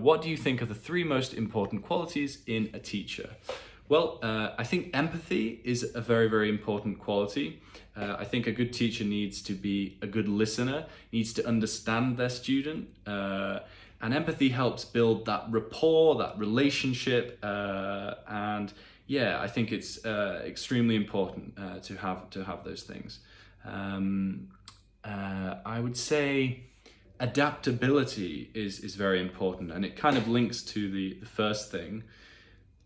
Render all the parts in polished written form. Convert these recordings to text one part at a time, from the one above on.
What do you think are the three most important qualities in a teacher? Well, I think empathy is a very, very important quality. I think a good teacher needs to be a good listener, needs to understand their student, and empathy helps build that rapport, that relationship, and yeah, I think it's extremely important to have those things. I would say adaptability is very important, and it kind of links to the first thing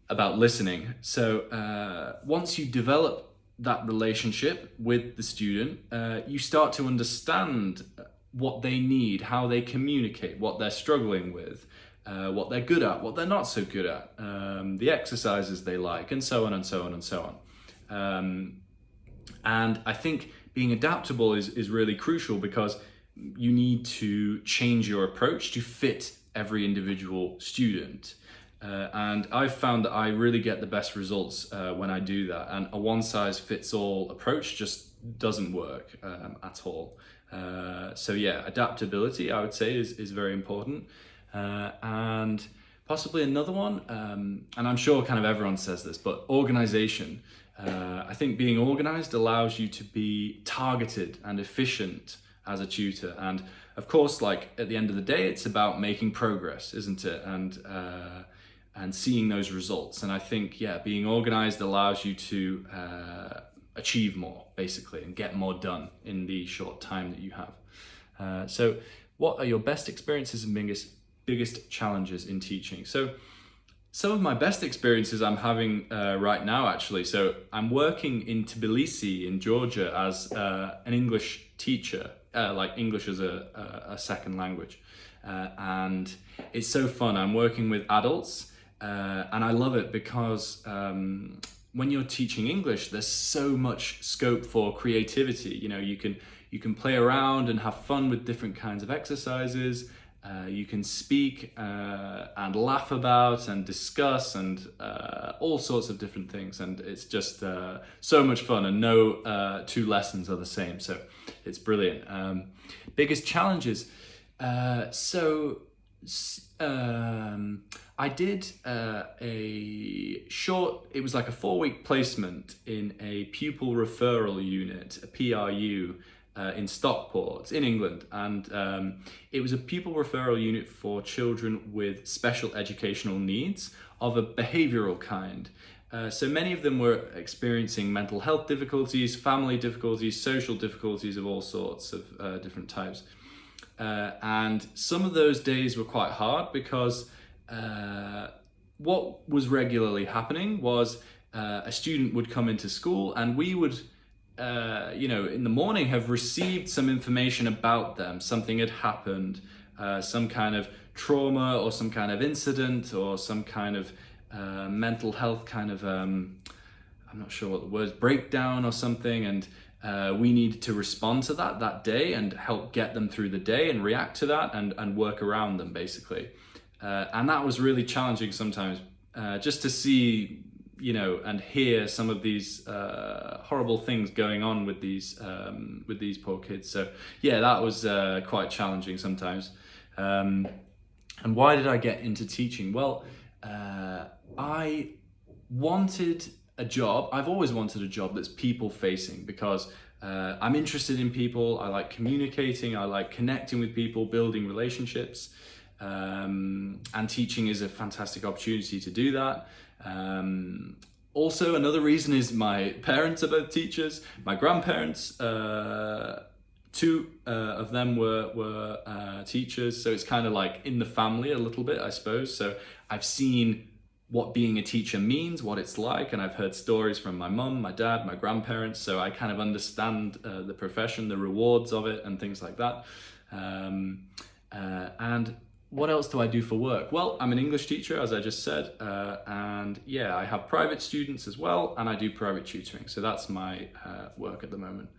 about listening. So once you develop that relationship with the student, you start to understand what they need, how they communicate, what they're struggling with, what they're good at, what they're not so good at, the exercises they like, and so on and so on and so on. And I think being adaptable is really crucial, because you need to change your approach to fit every individual student. And I've found that I really get the best results when I do that. And a one-size-fits-all approach just doesn't work at all. So yeah, adaptability, I would say, is very important. And possibly another one, and I'm sure kind of everyone says this, but organization. I think being organized allows you to be targeted and efficient as a tutor. And of course, like at the end of the day, it's about making progress, isn't it? And seeing those results. And I think, yeah, being organized allows you to achieve more, basically, and get more done in the short time that you have. So what are your best experiences and biggest challenges in teaching? So some of my best experiences I'm having right now, actually. So I'm working in Tbilisi in Georgia as an English teacher, like English as a second language. And it's so fun. I'm working with adults, and I love it because when you're teaching English, there's so much scope for creativity. You know, you can play around and have fun with different kinds of exercises. You can speak and laugh about and discuss and all sorts of different things, and it's just so much fun, and no two lessons are the same, so it's brilliant. Biggest challenges. I did it was like a 4-week placement in a pupil referral unit, a PRU, in Stockport in England, and it was a pupil referral unit for children with special educational needs of a behavioral kind. So many of them were experiencing mental health difficulties, family difficulties, social difficulties of all sorts of different types. And some of those days were quite hard because what was regularly happening was a student would come into school, and we would in the morning have received some information about them. Something had happened, some kind of trauma or some kind of incident or some kind of mental health kind of, I'm not sure what the word is, breakdown or something. And we needed to respond to that day and help get them through the day and react to that and work around them, basically. And that was really challenging sometimes, just to see and hear some of these horrible things going on with these poor kids. So yeah, that was quite challenging sometimes. And why did I get into teaching? Well, I wanted a job. I've always wanted a job that's people facing, because I'm interested in people. I like communicating. I like connecting with people, building relationships. And teaching is a fantastic opportunity to do that. Also, another reason is my parents are both teachers. My grandparents, two of them were teachers, so it's kind of like in the family a little bit, I suppose. So I've seen what being a teacher means, what it's like, and I've heard stories from my mum, my dad, my grandparents, so I kind of understand the profession, the rewards of it, and things like that. And what else do I do for work? Well, I'm an English teacher, as I just said, and yeah, I have private students as well, and I do private tutoring. So that's my work at the moment.